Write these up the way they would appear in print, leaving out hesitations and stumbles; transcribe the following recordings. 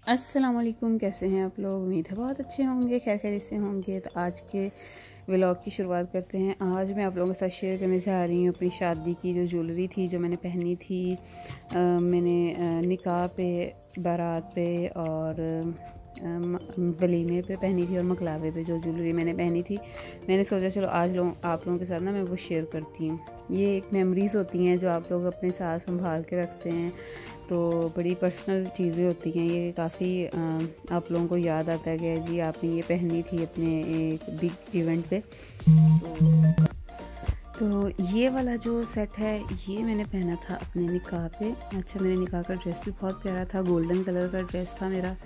अस्सलाम वालेकुम, कैसे हैं आप लोग। उम्मीद है बहुत अच्छे होंगे, खैर खैरियत से होंगे। तो आज के व्लॉग की शुरुआत करते हैं। आज मैं आप लोगों के साथ शेयर करने जा रही हूँ अपनी शादी की जो ज्वेलरी थी जो मैंने पहनी थी। मैंने निकाह पे, बारात पे और वलीमे पे पहनी थी और मकलावे पे जो ज्वेलरी मैंने पहनी थी। मैंने सोचा चलो आज आप लोगों के साथ ना मैं वो शेयर करती हूँ। ये एक मेमोरीज़ होती हैं जो आप लोग अपने साथ संभाल के रखते हैं, तो बड़ी पर्सनल चीज़ें होती हैं। ये काफ़ी आप लोगों को याद आता है कि जी आपने ये पहनी थी अपने एक बिग इवेंट पे। तो ये वाला जो सेट है ये मैंने पहना था अपने निकाह पे। अच्छा, मेरे निकाह का ड्रेस भी बहुत प्यारा था, गोल्डन कलर का ड्रेस था मेरा,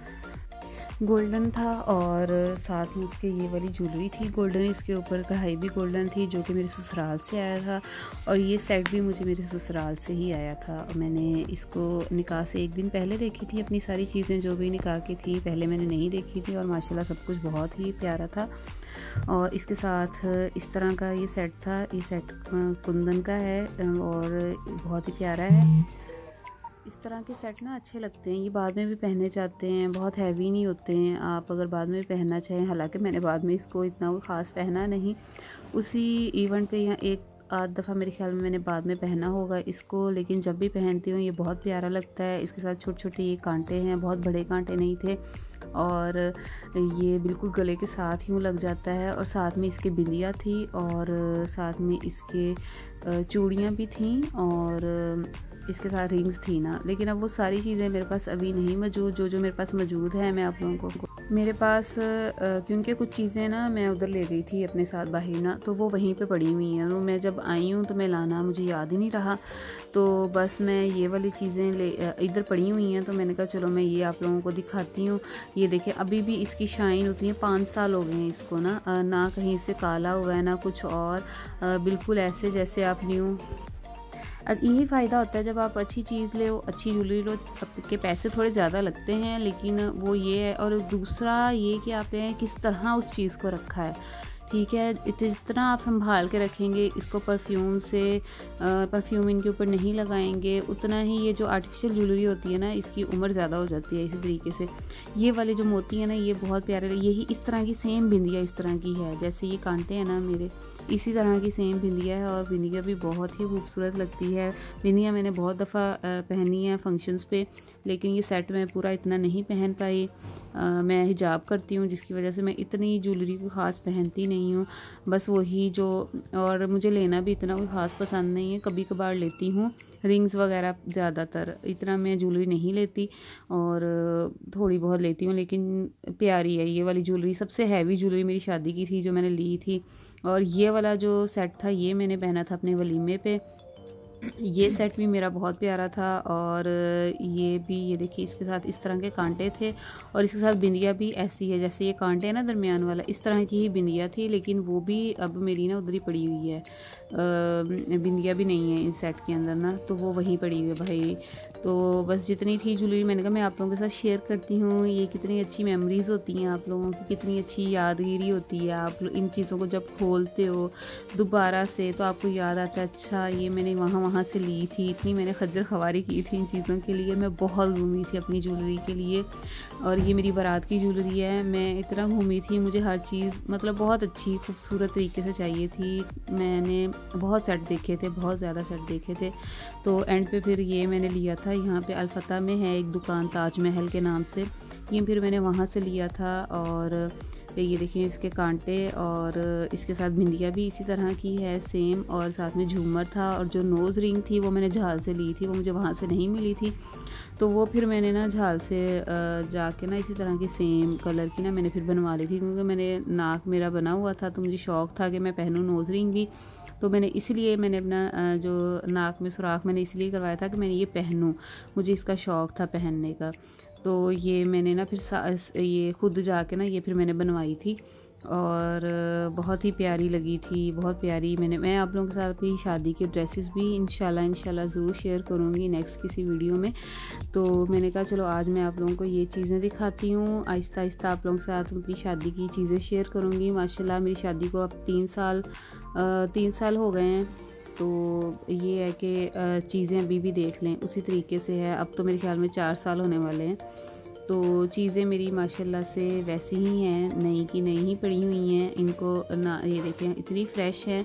गोल्डन था और साथ में उसके ये वाली ज्वेलरी थी गोल्डन, इसके ऊपर कढ़ाई भी गोल्डन थी जो कि मेरे ससुराल से आया था। और ये सेट भी मुझे मेरे ससुराल से ही आया था। मैंने इसको निकाह से एक दिन पहले देखी थी। अपनी सारी चीज़ें जो भी निकाह की थी पहले मैंने नहीं देखी थी और माशाल्लाह सब कुछ बहुत ही प्यारा था। और इसके साथ इस तरह का ये सेट था। ये सेट कुंदन का है और बहुत ही प्यारा है। इस तरह के सेट ना अच्छे लगते हैं, ये बाद में भी पहने जाते हैं, बहुत हैवी नहीं होते हैं। आप अगर बाद में भी पहनना चाहें, हालांकि मैंने बाद में इसको इतना कोई ख़ास पहना नहीं, उसी इवेंट पे यहाँ एक आध दफ़ा मेरे ख्याल में मैंने बाद में पहना होगा इसको, लेकिन जब भी पहनती हूँ ये बहुत प्यारा लगता है। इसके साथ छोटे छोटे ये कांटे हैं, बहुत बड़े कांटे नहीं थे और ये बिल्कुल गले के साथ यूँ लग जाता है। और साथ में इसके बिंदिया थी और साथ में इसके चूड़ियाँ भी थीं और इसके साथ रिंग्स थी ना। लेकिन अब वो सारी चीज़ें मेरे पास अभी नहीं मौजूद। जो मेरे पास मौजूद है मैं आप लोगों को मेरे पास क्योंकि कुछ चीज़ें ना मैं उधर ले गई थी अपने साथ बाहर ना, तो वो वहीं पे पड़ी हुई हैं। तो मैं जब आई हूँ तो मैं लाना मुझे याद ही नहीं रहा, तो बस मैं ये वाली चीज़ें ले इधर पड़ी हुई हैं। तो मैंने कहा चलो मैं ये आप लोगों को दिखाती हूँ। ये देखिए अभी भी इसकी शाइन उतनी है, 5 साल हो गए हैं इसको ना कहीं से काला हुआ है ना कुछ और, बिल्कुल ऐसे जैसे आप न्यू। यही फ़ायदा होता है जब आप अच्छी चीज़ लो, अच्छी ज्वेलरी लो, आपके पैसे थोड़े ज़्यादा लगते हैं लेकिन वो ये है। और दूसरा ये कि आपने किस तरह उस चीज़ को रखा है, ठीक है। जितना आप संभाल के रखेंगे इसको, परफ्यूम से परफ्यूम इनके ऊपर नहीं लगाएंगे, उतना ही ये जो आर्टिफिशियल ज्वेलरी होती है ना इसकी उम्र ज़्यादा हो जाती है। इसी तरीके से ये वाले जो मोती हैं ना ये बहुत प्यारे, यही इस तरह की सेम बिंदिया इस तरह की है जैसे ये कांटे हैं ना मेरे, इसी तरह की सेम बिंदिया है और बिंदिया भी बहुत ही खूबसूरत लगती है। बिंदिया मैंने बहुत दफ़ा पहनी है फंक्शंस पे, लेकिन ये सेट मैं पूरा इतना नहीं पहन पाई। मैं हिजाब करती हूँ जिसकी वजह से मैं इतनी ज्वेलरी को ख़ास पहनती नहीं हूँ, बस वही जो। और मुझे लेना भी इतना कोई ख़ास पसंद नहीं है, कभी कभार लेती हूँ रिंग्स वगैरह, ज़्यादातर इतना मैं ज्वेलरी नहीं लेती और थोड़ी बहुत लेती हूँ। लेकिन प्यारी है ये वाली ज्वेलरी, सबसे हैवी ज्वेलरी मेरी शादी की थी जो मैंने ली थी। और ये वाला जो सेट था ये मैंने पहना था अपने वलीमे पे। ये सेट भी मेरा बहुत प्यारा था और ये भी, ये देखिए इसके साथ इस तरह के कांटे थे और इसके साथ बिंदिया भी ऐसी है जैसे ये कांटे है ना दरमियान वाला, इस तरह की ही बिंदिया थी। लेकिन वो भी अब मेरी ना उधर ही पड़ी हुई है, बिंदिया भी नहीं है इस सेट के अंदर ना, तो वो वहीं पड़ी हुई है भाई। तो बस जितनी थी ज्वेलरी मैंने कहा मैं आप लोगों के साथ शेयर करती हूँ। ये कितनी अच्छी मेमोरीज़ होती हैं आप लोगों की, कितनी अच्छी यादगिरी होती है। आप इन चीज़ों को जब खोलते हो दोबारा से तो आपको याद आता है अच्छा ये मैंने वहाँ से ली थी, इतनी मैंने खज्जर खवारी की थी इन चीज़ों के लिए, मैं बहुत घूमी थी अपनी ज्वेलरी के लिए। और ये मेरी बारात की ज्वेलरी है, मैं इतना घूमी थी, मुझे हर चीज़ मतलब बहुत अच्छी खूबसूरत तरीके से चाहिए थी। मैंने बहुत सेट देखे थे, बहुत ज़्यादा सेट देखे थे, तो एंड पे फिर ये मैंने लिया था। यहाँ पे अलफता में है एक दुकान ताजमहल के नाम से, ये फिर मैंने वहाँ से लिया था। और ये देखिए इसके कांटे और इसके साथ बिंदिया भी इसी तरह की है सेम, और साथ में झूमर था। और जो नोज़ रिंग थी वो मैंने झाल से ली थी, वो मुझे वहाँ से नहीं मिली थी, तो वो फिर मैंने ना झाल से जाके ना इसी तरह की सेम कलर की ना मैंने फिर बनवा ली थी, क्योंकि मैंने नाक मेरा बना हुआ था तो मुझे शौक़ था कि मैं पहनूँ नोज़ रिंग भी। तो मैंने अपना जो नाक में सुराख मैंने इसलिए करवाया था कि मैंने ये पहनूँ, मुझे इसका शौक़ था पहनने का। तो ये मैंने ना फिर ये खुद जाके ना ये फिर मैंने बनवाई थी और बहुत ही प्यारी लगी थी, बहुत प्यारी। मैं आप लोगों के साथ अपनी शादी के ड्रेसेस भी इंशाल्लाह ज़रूर शेयर करूँगी नेक्स्ट किसी वीडियो में। तो मैंने कहा चलो आज मैं आप लोगों को ये चीज़ें दिखाती हूँ, आहिस्ता आहिस्ता आप लोगों के साथ अपनी शादी की चीज़ें शेयर करूँगी। माशाल्लाह मेरी शादी को अब 3 साल हो गए हैं, तो ये है कि चीज़ें अभी भी देख लें उसी तरीके से है। अब तो मेरे ख्याल में 4 साल होने वाले हैं। तो चीज़ें मेरी माशाल्लाह से वैसी ही हैं, नई की नई ही पड़ी हुई हैं। इनको ना ये देखें इतनी फ़्रेश है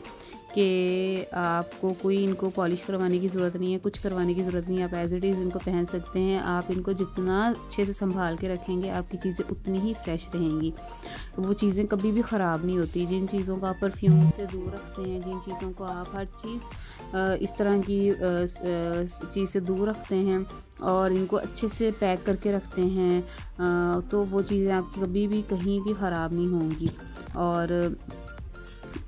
कि आपको कोई इनको पॉलिश करवाने की ज़रूरत नहीं है, कुछ करवाने की ज़रूरत नहीं है। आप एज़ इट इज़ इनको पहन सकते हैं। आप इनको जितना अच्छे से संभाल के रखेंगे आपकी चीज़ें उतनी ही फ्रेश रहेंगी। वो चीज़ें कभी भी ख़राब नहीं होती। जिन चीज़ों को आप परफ्यूम से दूर रखते हैं, जिन चीज़ों को आप हर चीज़ इस तरह की चीज़ से दूर रखते हैं और इनको अच्छे से पैक करके रखते हैं, तो वो चीज़ें आपकी कभी भी कहीं भी ख़राब नहीं होंगी। और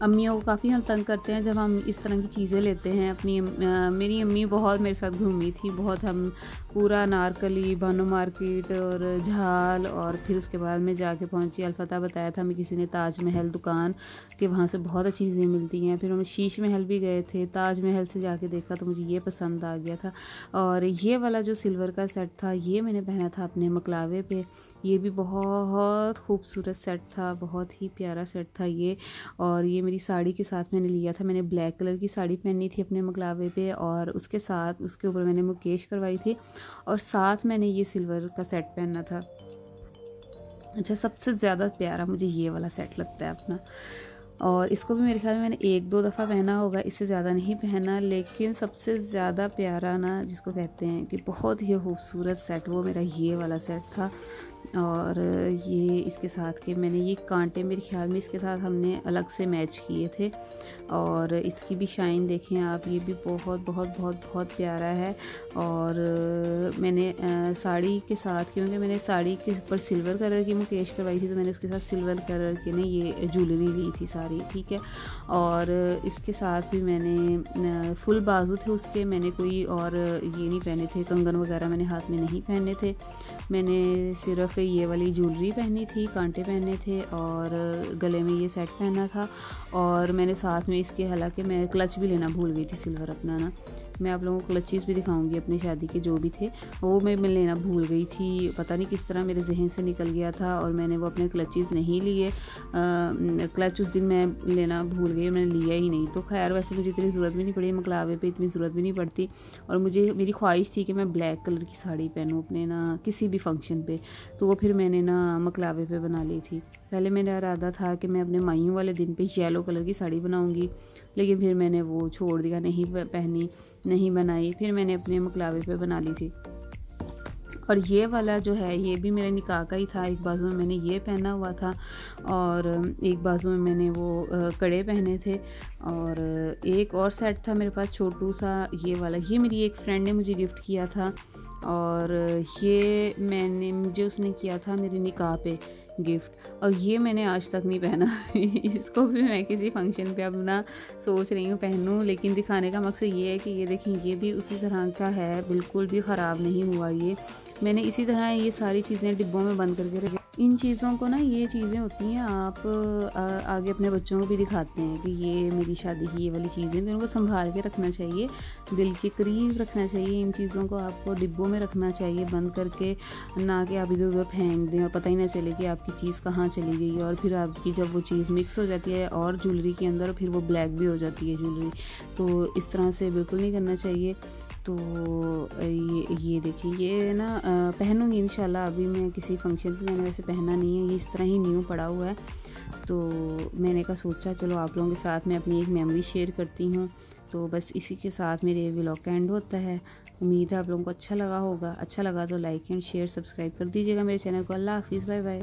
अम्मियों को काफ़ी हम तंग करते हैं जब हम इस तरह की चीज़ें लेते हैं। मेरी अम्मी बहुत मेरे साथ घूमी थी, बहुत हम पूरा अनारकली, बानो मार्केट और झाल, और फिर उसके बाद में जाके पहुंची अलफता, बताया था हमें किसी ने ताज महल दुकान कि वहाँ से बहुत अच्छी चीज़ें मिलती हैं। फिर हम शीश महल भी गए थे, ताज महल से जाके देखा तो मुझे ये पसंद आ गया था। और ये वाला जो सिल्वर का सेट था ये मैंने पहना था अपने मकलावे पे। ये भी बहुत खूबसूरत सेट था, बहुत ही प्यारा सेट था ये। और ये मेरी साड़ी के साथ मैंने लिया था। मैंने ब्लैक कलर की साड़ी पहनी थी अपने मकलावे पे और उसके साथ उसके ऊपर मैंने मुकेश करवाई थी और साथ मैंने ये सिल्वर का सेट पहना था। अच्छा, सबसे ज़्यादा प्यारा मुझे ये वाला सेट लगता है अपना। और इसको भी मेरे ख्याल में मैंने 1-2 दफ़ा पहना होगा, इससे ज़्यादा नहीं पहना। लेकिन सबसे ज़्यादा प्यारा ना जिसको कहते हैं कि बहुत ही खूबसूरत सेट, वो मेरा ये वाला सेट था। और ये इसके साथ के मैंने ये कांटे मेरे ख्याल में इसके साथ हमने अलग से मैच किए थे। और इसकी भी शाइन देखें आप, ये भी बहुत बहुत बहुत बहुत प्यारा है। और मैंने साड़ी के साथ, क्योंकि मैंने साड़ी के ऊपर सिल्वर कलर की मुकेश करवाई थी, तो मैंने उसके साथ सिल्वर कलर की ना ये ज्वेलरी ली थी सारी, ठीक है। और इसके साथ भी मैंने फुल बाजू थे उसके, मैंने कोई और ये नहीं पहने थे, कंगन वगैरह मैंने हाथ में नहीं पहने थे। मैंने सिर्फ ये वाली ज्वेलरी पहनी थी, कांटे पहने थे और गले में ये सेट पहना था। और मैंने साथ में इसके, हालांकि मैं क्लच भी लेना भूल गई थी सिल्वर अपना ना, मैं आप लोगों को क्लचेस भी दिखाऊंगी अपनी शादी के जो भी थे, वो मैं लेना भूल गई थी। पता नहीं किस तरह मेरे जहन से निकल गया था और मैंने वो अपने क्लचेस नहीं लिए। क्लच उस दिन मैं लेना भूल गई, मैंने लिया ही नहीं। तो खैर वैसे मुझे इतनी ज़रूरत भी नहीं पड़ी, मकलावे पे इतनी ज़रूरत भी नहीं पड़ती। और मेरी ख्वाहिश थी कि मैं ब्लैक कलर की साड़ी पहनूँ अपने ना किसी भी फंक्शन पे, तो वो फिर मैंने ना मकलावे पे बना ली थी। पहले मेरा इरादा था कि मैं अपने माइयों वाले दिन पे येलो कलर की साड़ी बनाऊँगी, लेकिन फिर मैंने वो छोड़ दिया, नहीं पहनी, नहीं बनाई। फिर मैंने अपने मकलावे पे बना ली थी। और ये वाला जो है ये भी मेरे निकाह का ही था। एक बाजू में मैंने ये पहना हुआ था और एक बाजू में मैंने वो कड़े पहने थे। और एक और सेट था मेरे पास छोटू सा, ये वाला, ये मेरी एक फ्रेंड ने मुझे गिफ्ट किया था। और ये मुझे उसने किया था मेरे निकाह पे गिफ्ट, और ये मैंने आज तक नहीं पहना। इसको भी मैं किसी फंक्शन पे अब ना सोच रही हूँ पहनूँ, लेकिन दिखाने का मकसद ये है कि ये देखें, ये भी उसी तरह का है, बिल्कुल भी ख़राब नहीं हुआ। ये मैंने इसी तरह ये सारी चीज़ें डिब्बों में बंद करके रखी। इन चीज़ों को ना, ये चीज़ें होती हैं, आप आगे अपने बच्चों को भी दिखाते हैं कि ये मेरी शादी की ये वाली चीज़ें, तो इनको संभाल के रखना चाहिए, दिल के करीब रखना चाहिए। इन चीज़ों को आपको डिब्बों में रखना चाहिए बंद करके, ना कि आप इधर उधर फेंक दें और पता ही ना चले कि आपकी चीज़ कहाँ चली गई। और फिर आपकी जब वो चीज़ मिक्स हो जाती है और ज्वेलरी के अंदर, फिर वो ब्लैक भी हो जाती है ज्वेलरी। तो इस तरह से बिल्कुल नहीं करना चाहिए। तो ये देखिए, ये ना पहनूंगी इंशाल्लाह। अभी मैं किसी फंक्शन पे, मैंने वैसे पहना नहीं है, ये इस तरह ही न्यू पड़ा हुआ है। तो मैंने कहा सोचा चलो आप लोगों के साथ मैं अपनी एक मेमोरी शेयर करती हूँ। तो बस इसी के साथ मेरे व्लॉग का एंड होता है। उम्मीद है आप लोगों को अच्छा लगा होगा। अच्छा लगा तो लाइक एंड शेयर सब्सक्राइब कर दीजिएगा मेरे चैनल को। अल्लाह हाफिज़, बाय बाय।